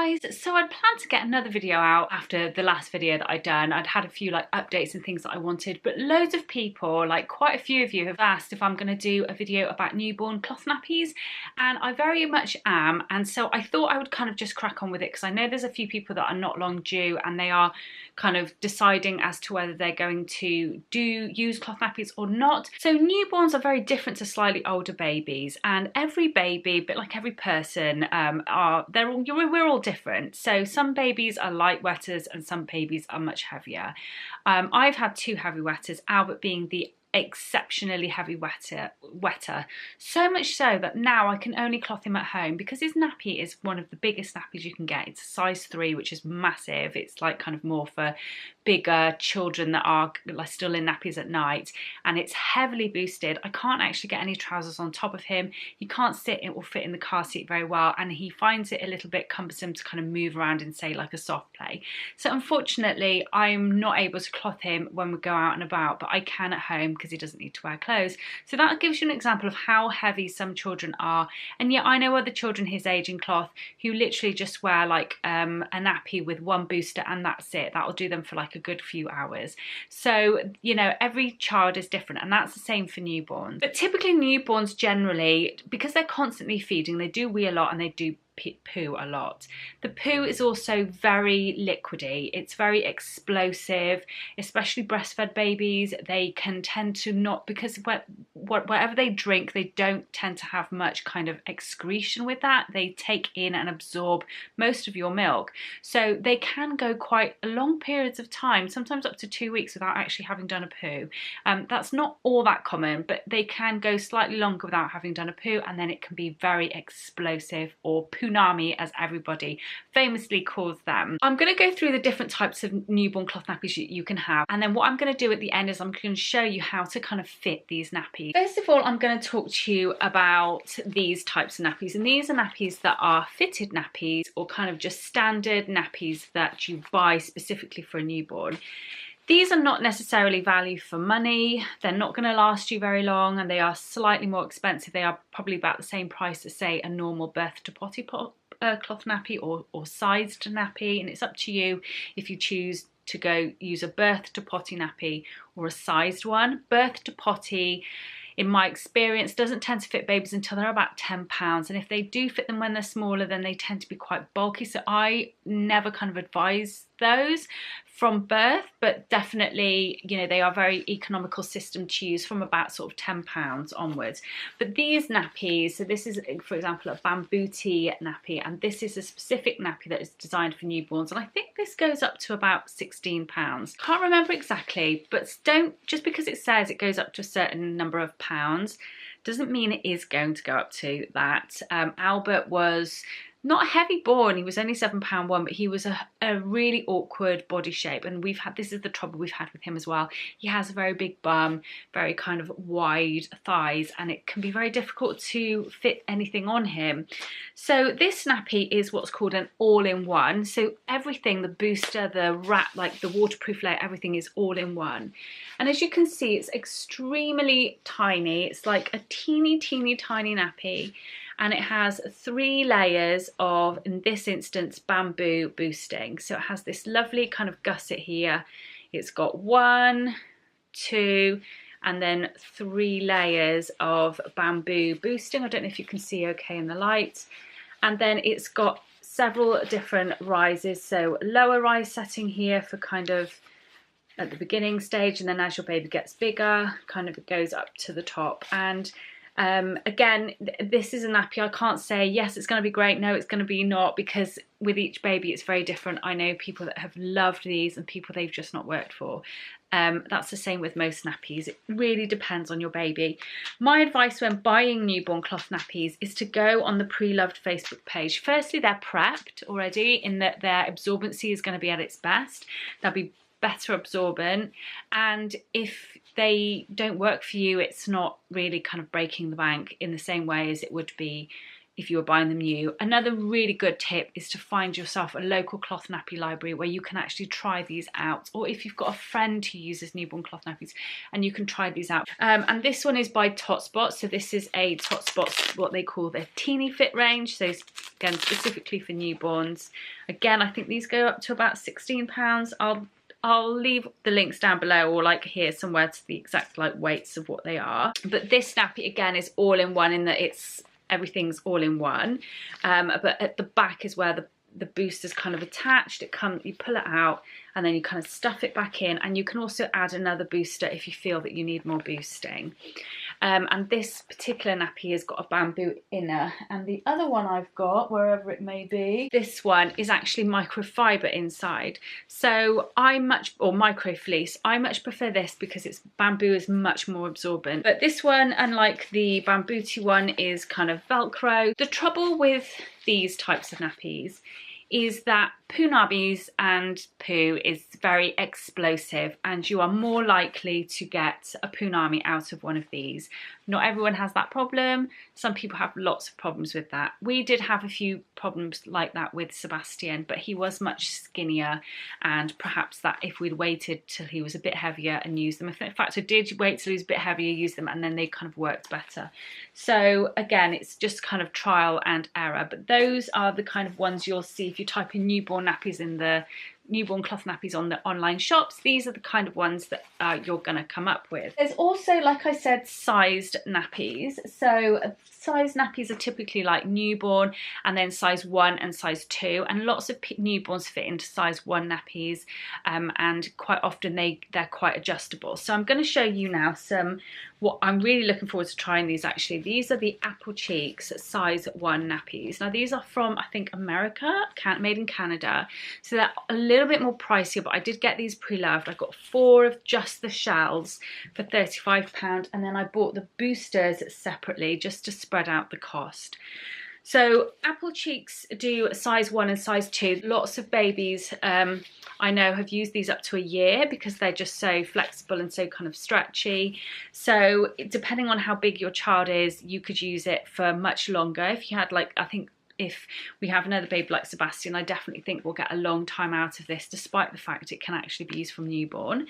guys, so I'd planned to get another video out after the last video that I'd done. I'd had a few like updates and things that I wanted, but loads of people, like quite a few of you, have asked if I'm going to do a video about newborn cloth nappies, and I very much am. And so I thought I would kind of just crack on with it, because I know there's a few people that are not long due and they are kind of deciding as to whether they're going to use cloth nappies or not. So newborns are very different to slightly older babies, and every baby, a bit like every person, we're all different. So some babies are light wetters and some babies are much heavier. I've had two heavy wetters, Albert being the exceptionally heavy wetter, so much so that now I can only cloth him at home, because his nappy is one of the biggest nappies you can get. It's a size 3, which is massive. It's like kind of more for bigger children that are still in nappies at night, and it's heavily boosted. I can't actually get any trousers on top of him. He can't sit or fit in the car seat very well, and he finds it a little bit cumbersome to kind of move around in, say, like a soft play. So unfortunately I'm not able to cloth him when we go out and about, but I can at home because he doesn't need to wear clothes. So that gives you an example of how heavy some children are. And yet I know other children his age in cloth who literally just wear like a nappy with one booster and that's it. That'll do them for like a good few hours. So, you know, every child is different, and that's the same for newborns. But typically newborns generally, because they're constantly feeding, they do wee a lot and they do poo a lot. The poo is also very liquidy. It's very explosive, especially breastfed babies. They can tend to not, because whatever they drink, they don't tend to have much kind of excretion with that. They take in and absorb most of your milk. So they can go quite long periods of time, sometimes up to 2 weeks without actually having done a poo. That's not all that common, but they can go slightly longer without having done a poo, and then it can be very explosive, or punami as everybody famously calls them. I'm going to go through the different types of newborn cloth nappies you can have, and then what I'm going to do at the end is I'm going to show you how to kind of fit these nappies. First of all, I'm going to talk to you about these types of nappies, and these are nappies that are fitted nappies, or kind of just standard nappies that you buy specifically for a newborn. These are not necessarily value for money. They're not going to last you very long, and they are slightly more expensive. They are probably about the same price as, say, a normal birth to potty cloth nappy or sized nappy, and it's up to you if you choose to go use a birth to potty nappy or a sized one. Birth to potty, in my experience, doesn't tend to fit babies until they're about £10, and if they do fit them when they're smaller, then they tend to be quite bulky, so I never kind of advise those from birth. But definitely, you know, they are very economical system to use from about sort of £10 onwards. But these nappies, so this is, for example, a bambooty nappy, and this is a specific nappy that is designed for newborns, and I think this goes up to about £16. Can't remember exactly, but just because it says it goes up to a certain number of pounds doesn't mean it is going to go up to that. Albert was not a heavy born, he was only £7.1, but he was a really awkward body shape, and this is the trouble we've had with him as well. He has a very big bum, very kind of wide thighs, and it can be very difficult to fit anything on him. So this nappy is what's called an all-in-one. So everything, the booster, the wrap, like the waterproof layer, everything is all in one. And as you can see, it's extremely tiny. It's like a teeny tiny nappy. And it has 3 layers of, in this instance, bamboo boosting. So it has this lovely kind of gusset here. It's got 1, 2, and then 3 layers of bamboo boosting. I don't know if you can see okay in the light. And then it's got several different rises. So lower rise setting here for kind of at the beginning stage, and then as your baby gets bigger, kind of it goes up to the top. And again, this is a nappy. I can't say yes it's going to be great, no it's going to be not, because with each baby it's very different. I know people that have loved these and people they've just not worked for. That's the same with most nappies. It really depends on your baby. My advice when buying newborn cloth nappies is to go on the Pre-Loved Facebook page. Firstly, they're prepped already in that their absorbency is going to be at its best. They'll be better absorbent, and if they don't work for you, it's not really kind of breaking the bank in the same way as it would be if you were buying them new. Another really good tip is to find yourself a local cloth nappy library where you can actually try these out, or if you've got a friend who uses newborn cloth nappies and you can try these out. And this one is by Totspot, so this is a Totspot, what they call their teeny fit range, so again specifically for newborns. Again, I think these go up to about £16. I'll leave the links down below, or like here somewhere, to the exact like weights of what they are. But this nappy again is all in one, in that everything's all in one, but at the back is where the booster's kind of attached. You pull it out and then you kind of stuff it back in, and you can also add another booster if you feel that you need more boosting. And this particular nappy has got a bamboo inner, and the other one I've got, wherever it may be, this one is actually microfiber inside. So or micro fleece. I much prefer this because bamboo is much more absorbent. But this one, unlike the bamboo-y one, is kind of Velcro. The trouble with these types of nappies is that punabis and poo is very explosive, and you are more likely to get a punami out of one of these. Not everyone has that problem. Some people have lots of problems with that. We did have a few problems like that with Sebastian, but he was much skinnier, and perhaps that if we'd waited till he was a bit heavier and used them. In fact, I did wait till he was a bit heavier, use them, and then they kind of worked better. So again, it's just kind of trial and error, but those are the kind of ones you'll see if you type in newborn nappies in the newborn cloth nappies on the online shops. These are the kind of ones that you're going to come up with. There's also, like I said, sized nappies. So size nappies are typically like newborn, and then size 1 and size 2, and lots of newborns fit into size 1 nappies, and quite often they're quite adjustable. So I'm going to show you now what I'm really looking forward to trying these actually. These are the Apple Cheeks size 1 nappies. Now these are from, I think, America, made in Canada, so they're a little bit more pricier, but I did get these pre-loved. I got 4 of just the shells for £35, and then I bought the boosters separately just to spread out the cost. So Apple Cheeks do size 1 and size 2. Lots of babies I know have used these up to a year because they're just so flexible and so kind of stretchy. So depending on how big your child is, you could use it for much longer. If you had, like, I think if we have another baby like Sebastian, I definitely think we'll get a long time out of this, despite the fact it can actually be used from newborn.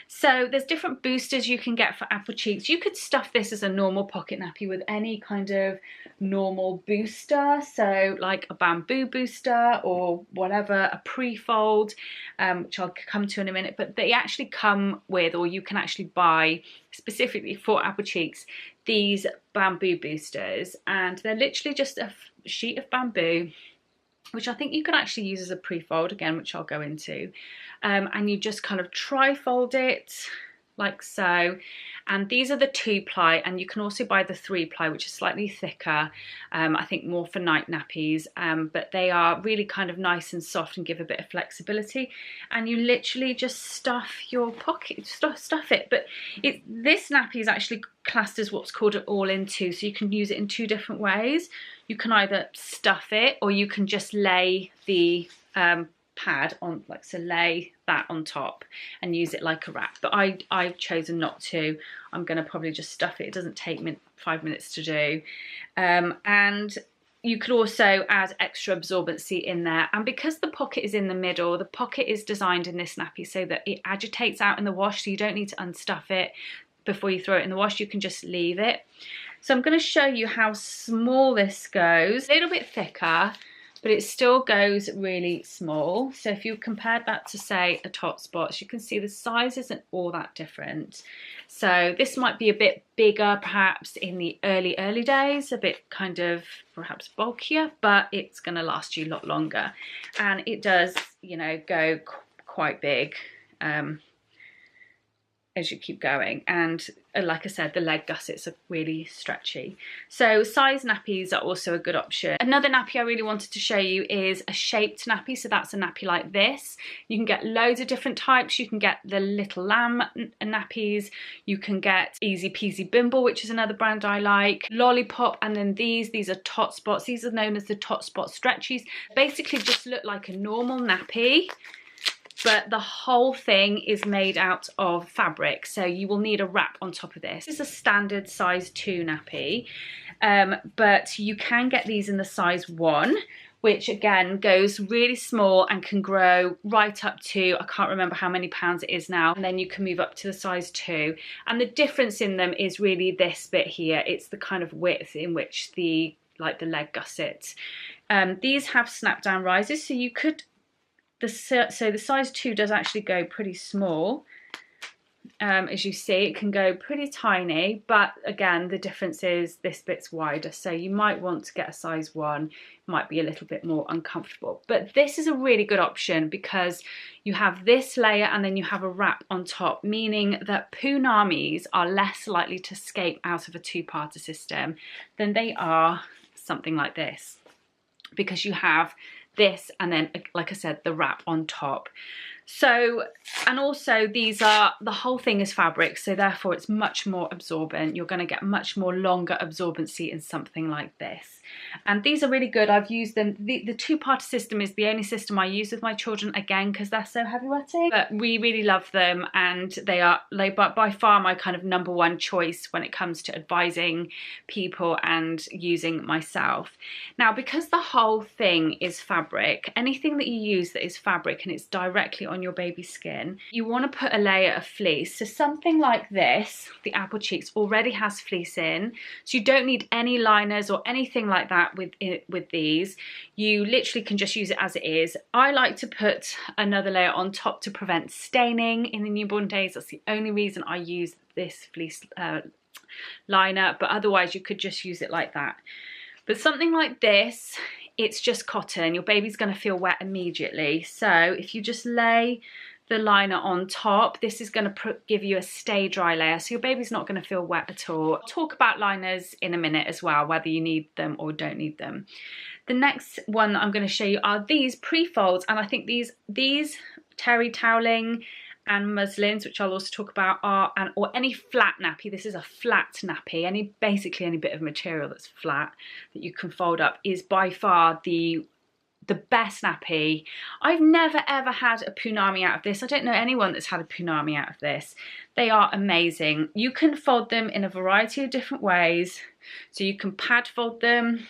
So there's different boosters you can get for Apple Cheeks. You could stuff this as a normal pocket nappy with any kind of normal booster, so like a bamboo booster or whatever, a Prefold, which I'll come to in a minute, but they actually come with, or you can actually buy specifically for Apple Cheeks, these bamboo boosters, and they're literally just a sheet of bamboo, which I think you can actually use as a pre-fold again, which I'll go into, and you just kind of tri-fold it like so. And these are the 2-ply, and you can also buy the 3-ply, which is slightly thicker, I think more for night nappies, but they are really kind of nice and soft and give a bit of flexibility, and you literally just stuff your pocket, stuff it. But this nappy is actually classed as what's called an all-in-2, so you can use it in 2 different ways. You can either stuff it, or you can just lay the pad on, like so, lay that on top and use it like a wrap, but I've chosen not to. I'm going to probably just stuff it. It doesn't take 5 minutes to do, and you could also add extra absorbency in there. And because the pocket is in the middle, the pocket is designed in this nappy so that it agitates out in the wash, so you don't need to unstuff it before you throw it in the wash. You can just leave it. So I'm going to show you how small this goes. A little bit thicker, but it still goes really small. So if you compared that to, say, a Totspot, you can see the size isn't all that different. So this might be a bit bigger perhaps in the early days, a bit kind of perhaps bulkier, but it's going to last you a lot longer. And it does, you know, go quite big as you keep going, and like I said, the leg gussets are really stretchy. So size nappies are also a good option. Another nappy I really wanted to show you is a shaped nappy. So that's a nappy like this. You can get loads of different types. You can get the little lamb nappies, you can get Easy Peasy Bimble, which is another brand I like, Lollipop, and then these are Totspots. These are known as the Totspot stretchies. Basically just look like a normal nappy, but the whole thing is made out of fabric, so you will need a wrap on top of this. This is a standard size 2 nappy. but you can get these in the size 1, which again goes really small and can grow right up to, I can't remember how many pounds it is now, and then you can move up to the size 2. And the difference in them is really this bit here. It's the kind of width in which the leg gusset. These have snap down risers, so you could, so the size 2 does actually go pretty small. As you see, it can go pretty tiny, but again, the difference is this bit's wider, so you might want to get a size 1, might be a little bit more uncomfortable. But this is a really good option because you have this layer and then you have a wrap on top, meaning that punamis are less likely to escape out of a 2-parter system than they are something like this, because you have this and then, like I said, the wrap on top. So, and also these are, the whole thing is fabric, so therefore it's much more absorbent. You're going to get much more longer absorbency in something like this. And these are really good. I've used them. The 2-parter system is the only system I use with my children, again, because they're so heavy wetting. But we really love them, and they are by far my kind of #1 choice when it comes to advising people and using myself. Now, because the whole thing is fabric, anything that you use that is fabric and it's directly on your baby's skin, you want to put a layer of fleece. So something like this, the apple cheeks, already has fleece in, so you don't need any liners or anything like that with these. You literally can just use it as it is. I like to put another layer on top to prevent staining in the newborn days. That's the only reason I use this fleece liner, but otherwise you could just use it like that. But something like this, it's just cotton. Your baby's going to feel wet immediately. So if you just lay the liner on top, this is going to give you a stay dry layer, so your baby's not going to feel wet at all. I'll talk about liners in a minute as well, whether you need them or don't need them. The next one that I'm going to show you are these Prefolds, and I think these terry toweling and muslins, which I'll also talk about, are, or any flat nappy. This is a flat nappy. Basically any bit of material that's flat that you can fold up is by far the best nappy. I've never ever had a punami out of this. I don't know anyone that's had a punami out of this. They are amazing. You can fold them in a variety of different ways. So you can pad fold them,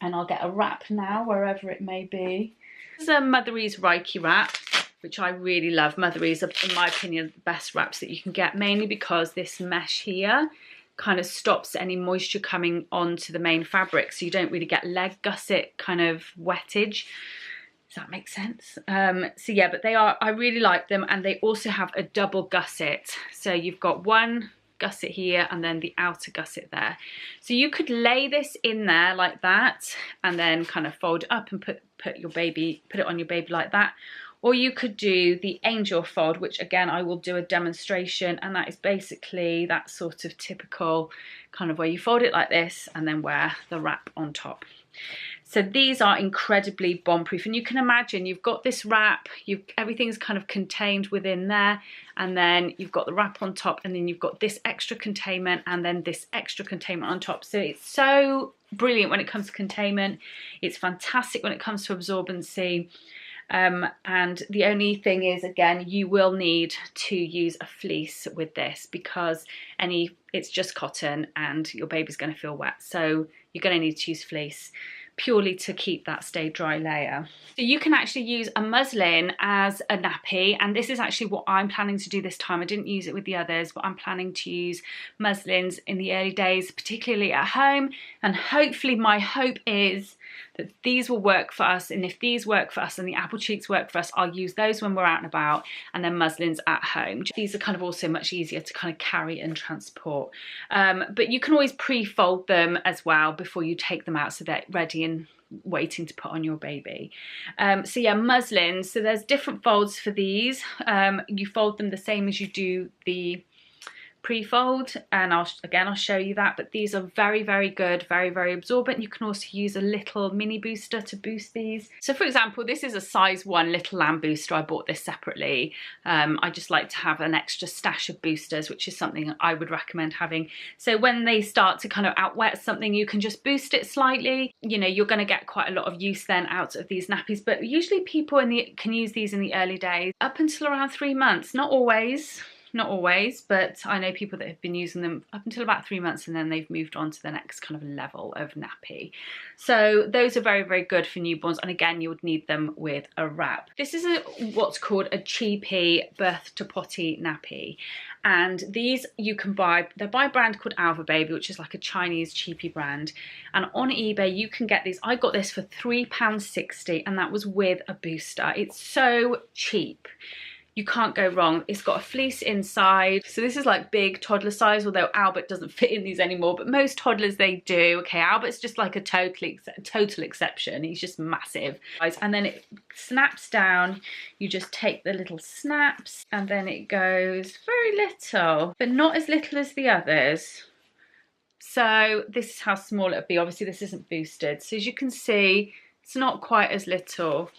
and I'll get a wrap now, wherever it may be. This is a Motherese Reiki wrap, which I really love. Motherese are, in my opinion, the best wraps that you can get, mainly because this mesh here kind of stops any moisture coming onto the main fabric, so you don't really get leg gusset kind of wettage. Does that make sense? So yeah, but I really like them, and they also have a double gusset. So you've got one gusset here and then the outer gusset there. So you could lay this in there like that and then kind of fold it up and put it on your baby like that. Or you could do the angel fold, which again, I will do a demonstration, and that is basically that sort of typical kind of where you fold it like this and then wear the wrap on top. So these are incredibly bomb-proof, and you can imagine you've got this wrap, everything's kind of contained within there, and then you've got the wrap on top, and then you've got this extra containment and then this extra containment on top. So it's so brilliant when it comes to containment. It's fantastic when it comes to absorbency. And the only thing is, again, you will need to use a fleece with this because it's just cotton and your baby's going to feel wet. So you're going to need to use fleece purely to keep that stay dry layer. So you can actually use a muslin as a nappy, and this is actually what I'm planning to do this time. I didn't use it with the others, but I'm planning to use muslins in the early days, particularly at home, and hopefully my hope is that these will work for us, and if these work for us and the apple cheeks work for us, I'll use those when we're out and about, and then muslins at home. These are kind of also much easier to kind of carry and transport. But you can always pre-fold them as well before you take them out so they're ready and waiting to put on your baby. So yeah, muslins, so there's different folds for these. You fold them the same as you do the pre-fold, and I'll show you that, but these are very, very good, very, very absorbent. You can also use a little mini booster to boost these. So for example, this is a size 1 little lamb booster. I bought this separately. I just like to have an extra stash of boosters, which is something I would recommend having. So when they start to kind of outwet something, you can just boost it slightly. You know, you're going to get quite a lot of use then out of these nappies, but usually people can use these in the early days up until around 3 months. Not always. not always, but I know people that have been using them up until about 3 months and then they've moved on to the next kind of level of nappy. So those are very, very good for newborns, and again, you would need them with a wrap. This is what's called a cheapie birth to potty nappy, and these you can buy, they're by a brand called Alva Baby, which is like a Chinese cheapie brand, and on eBay you can get these. I got this for £3.60 and that was with a booster. It's so cheap. You can't go wrong. It's got a fleece inside. So this is like big toddler size, although Albert doesn't fit in these anymore, but most toddlers, they do. Okay, Albert's just like a total exception. He's just massive. And then it snaps down. You just take the little snaps and then it goes very little, but not as little as the others. So this is how small it would be. Obviously this isn't boosted. So as you can see, it's not quite as little.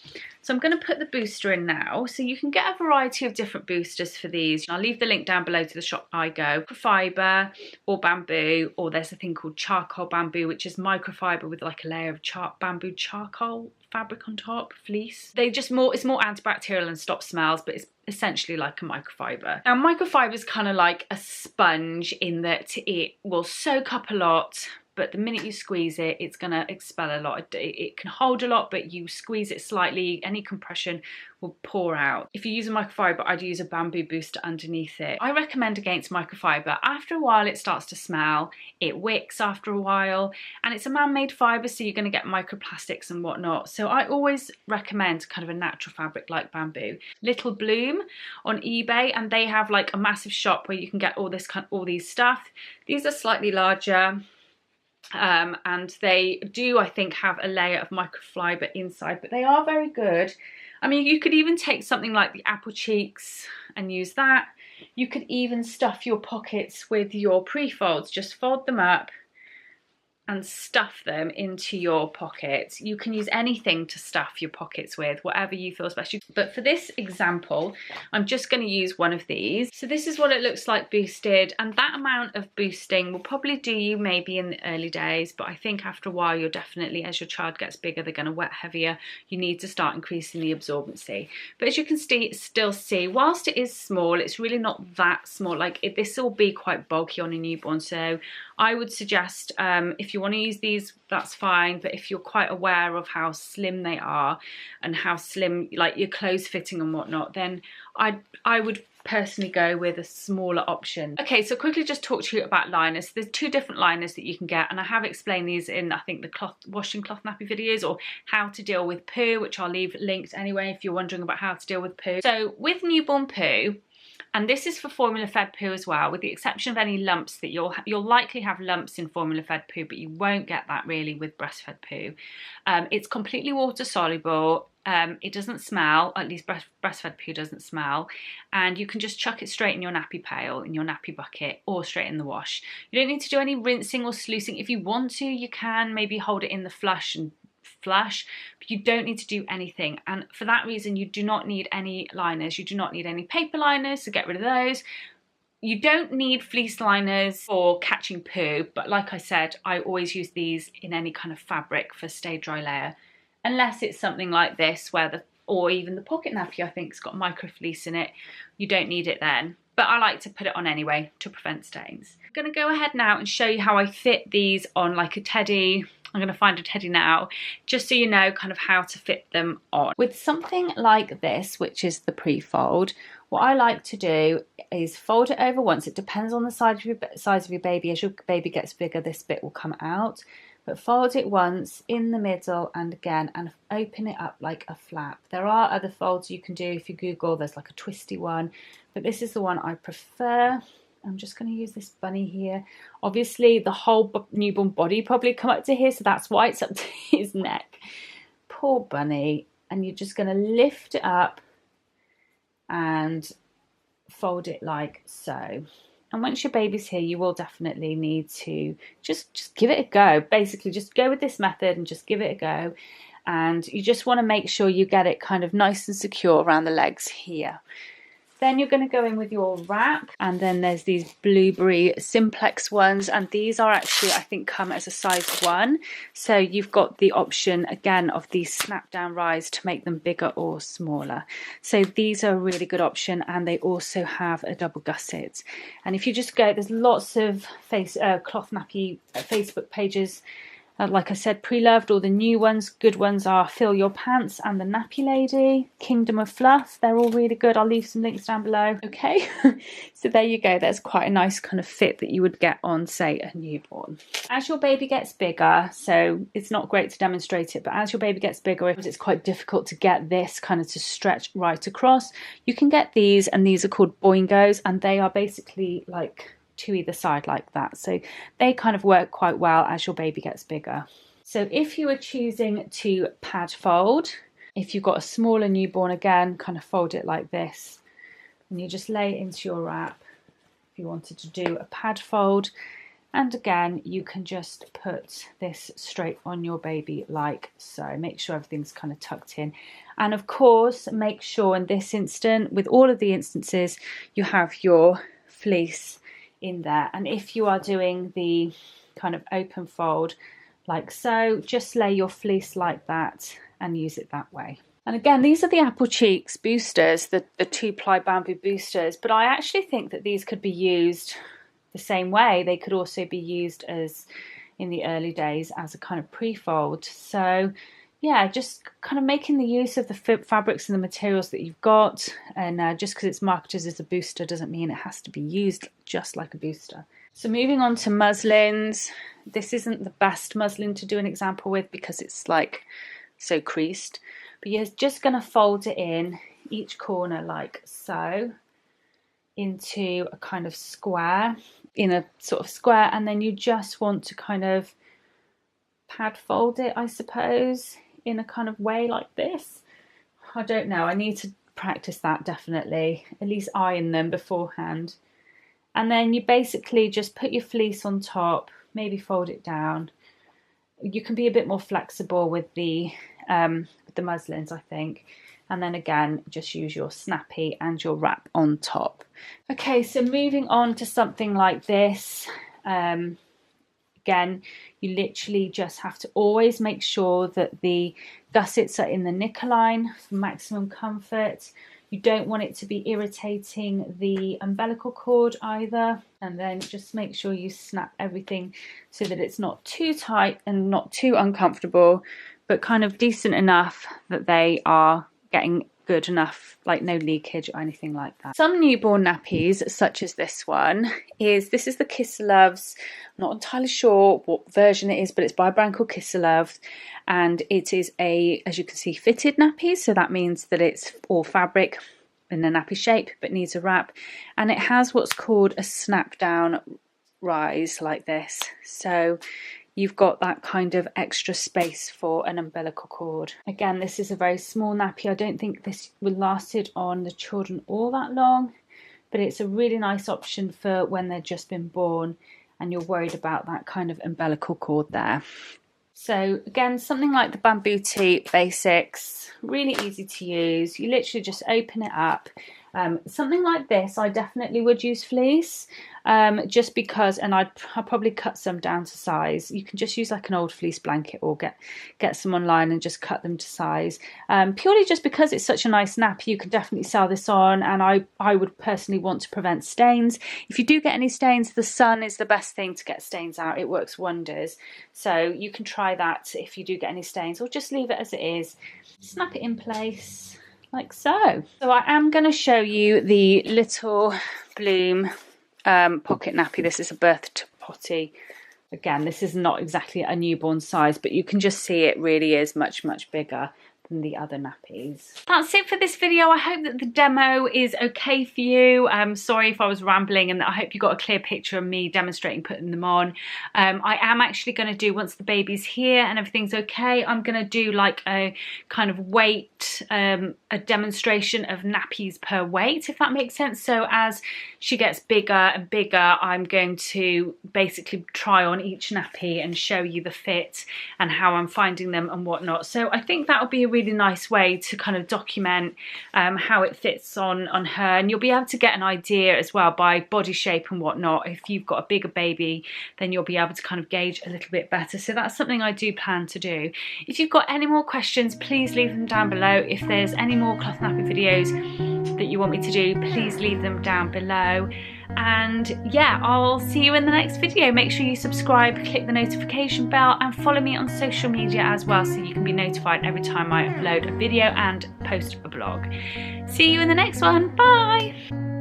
So I'm going to put the booster in now. So you can get a variety of different boosters for these. I'll leave the link down below to the shop I go. Microfiber or bamboo, or there's a thing called charcoal bamboo, which is microfiber with like a layer of bamboo charcoal fabric on top, fleece. It's more antibacterial and stops smells, but it's essentially like a microfiber. Now microfiber is kind of like a sponge in that it will soak up a lot, but the minute you squeeze it, it's gonna expel a lot. It can hold a lot, but you squeeze it slightly, any compression will pour out. If you use a microfiber, I'd use a bamboo booster underneath it. I recommend against microfiber. After a while, it starts to smell, it wicks after a while, and it's a man-made fiber, so you're gonna get microplastics and whatnot. So I always recommend kind of a natural fabric like bamboo. Little Bloom on eBay, and they have like a massive shop where you can get all these stuff. These are slightly larger. And they do, I think, have a layer of microfiber inside, but they are very good. I mean, you could even take something like the apple cheeks and use that. You could even stuff your pockets with your Prefolds. Just fold them up and stuff them into your pockets. You can use anything to stuff your pockets with, whatever you feel is best. But for this example, I'm just going to use one of these. So this is what it looks like boosted, and that amount of boosting will probably do you maybe in the early days, but I think after a while you're definitely, as your child gets bigger, they're going to wet heavier, you need to start increasing the absorbency. But as you can still see, whilst it is small, it's really not that small. Like this will be quite bulky on a newborn, so I would suggest if you want to use these, that's fine, but if you're quite aware of how slim they are and how slim like your clothes fitting and whatnot, then I would personally go with a smaller option. Okay, so quickly just talk to you about liners. There's two different liners that you can get, and I have explained these in, I think, the washing cloth nappy videos, or how to deal with poo, which I'll leave linked anyway if you're wondering about how to deal with poo. So with newborn poo, and this is for formula fed poo as well, with the exception of any lumps that you'll likely have lumps in formula fed poo, but you won't get that really with breastfed poo. It's completely water soluble. It doesn't smell, at least breastfed poo doesn't smell, and you can just chuck it straight in your nappy pail, in your nappy bucket, or straight in the wash. You don't need to do any rinsing or sluicing. If you want to, you can maybe hold it in the flush and flush, but you don't need to do anything. And for that reason, you do not need any liners. You do not need any paper liners, so get rid of those. You don't need fleece liners for catching poo, but like I said, I always use these in any kind of fabric for stay dry layer, unless it's something like this where or even the pocket nappy, I think, has got micro fleece in it. You don't need it then, but I like to put it on anyway to prevent stains. I'm going to go ahead now and show you how I fit these on like a teddy. I'm going to find a teddy now, just so you know kind of how to fit them on. With something like this, which is the Prefold, what I like to do is fold it over once. It depends on the size of your baby. As your baby gets bigger, this bit will come out. But fold it once in the middle and again, and open it up like a flap. There are other folds you can do if you Google. There's like a twisty one, but this is the one I prefer. I'm just going to use this bunny here. Obviously, the whole newborn body probably come up to here, so that's why it's up to his neck. Poor bunny. And you're just going to lift it up and fold it like so. And once your baby's here, you will definitely need to just give it a go. Basically, just go with this method and just give it a go. And you just want to make sure you get it kind of nice and secure around the legs here. Then you're going to go in with your wrap, and then there's these blueberry simplex ones, and these are actually, I think, come as a size 1. So you've got the option again of these snap down rise to make them bigger or smaller. So these are a really good option, and they also have a double gusset. And if you just go, there's lots of cloth nappy Facebook pages. Like I said, pre-loved, or the new ones, good ones are Fill Your Pants and the Nappy Lady, Kingdom of Fluff. They're all really good. I'll leave some links down below. Okay, so there you go. There's quite a nice kind of fit that you would get on, say, a newborn. As your baby gets bigger, so it's not great to demonstrate it, but as your baby gets bigger, it's quite difficult to get this kind of to stretch right across. You can get these, and these are called boingos, and they are basically like to either side like that, so they kind of work quite well as your baby gets bigger. So if you were choosing to pad fold, if you've got a smaller newborn, again, kind of fold it like this, and you just lay it into your wrap. If you wanted to do a pad fold, and again, you can just put this straight on your baby like so. Make sure everything's kind of tucked in, and of course make sure in this instant, with all of the instances, you have your fleece in there. And if you are doing the kind of open fold like so, just lay your fleece like that and use it that way. And again, these are the Apple Cheeks boosters, the 2-ply bamboo boosters, but I actually think that these could be used the same way. They could also be used as in the early days as a kind of pre-fold. So yeah, just kind of making the use of the fabrics and the materials that you've got, and just because it's marketed as a booster doesn't mean it has to be used just like a booster. So moving on to muslins, this isn't the best muslin to do an example with because it's like so creased, but you're just going to fold it in each corner like so into a kind of square, in a sort of square, and then you just want to kind of pad fold it, I suppose, in a kind of way like this. I don't know, I need to practice that definitely, at least iron them beforehand. And then you basically just put your fleece on top, maybe fold it down. You can be a bit more flexible with the muslins, I think. And then again, just use your snappy and your wrap on top. Okay, so moving on to something like this. Again, you literally just have to always make sure that the gussets are in the knicker-line for maximum comfort. You don't want it to be irritating the umbilical cord either. And then just make sure you snap everything so that it's not too tight and not too uncomfortable, but kind of decent enough that they are getting good enough, like no leakage or anything like that. Some newborn nappies, such as this one, this is the Kiss Loves. I'm not entirely sure what version it is, but it's by a brand called Kiss Loves, and it is a, as you can see, fitted nappy. So that means that it's all fabric in a nappy shape, but needs a wrap, and it has what's called a snap down rise like this. So you've got that kind of extra space for an umbilical cord. Again, this is a very small nappy. I don't think this will last it on the children all that long, but it's a really nice option for when they've just been born and you're worried about that kind of umbilical cord there. So again, something like the Bamboo Tee Basics, really easy to use. You literally just open it up. Something like this, I definitely would use fleece, just because, and I'll probably cut some down to size. You can just use like an old fleece blanket or get some online and just cut them to size. Purely just because it's such a nice nappy, you can definitely sell this on, and I would personally want to prevent stains. If you do get any stains, the sun is the best thing to get stains out. It works wonders. So you can try that if you do get any stains, or just leave it as it is. Snap it in place like so. So I am going to show you the Little Bloom pocket nappy. This is a birth to Potty. Again, this is not exactly a newborn size, but you can just see it really is much, much bigger than the other nappies. That's it for this video. I hope that the demo is okay for you. Sorry if I was rambling, and I hope you got a clear picture of me demonstrating putting them on. I am actually going to do, once the baby's here and everything's okay, I'm going to do like a kind of weight, a demonstration of nappies per weight, if that makes sense. So as she gets bigger and bigger, I'm going to basically try on each nappy and show you the fit and how I'm finding them and whatnot. So I think that will be a really nice way to kind of document how it fits on her, and you'll be able to get an idea as well by body shape and whatnot. If you've got a bigger baby, then you'll be able to kind of gauge a little bit better. So that's something I do plan to do. If you've got any more questions, please leave them down below. If there's any more cloth nappy videos that you want me to do, please leave them down below. And yeah, I'll see you in the next video. Make sure you subscribe, click the notification bell, and follow me on social media as well, so you can be notified every time I upload a video and post a blog. See you in the next one. Bye.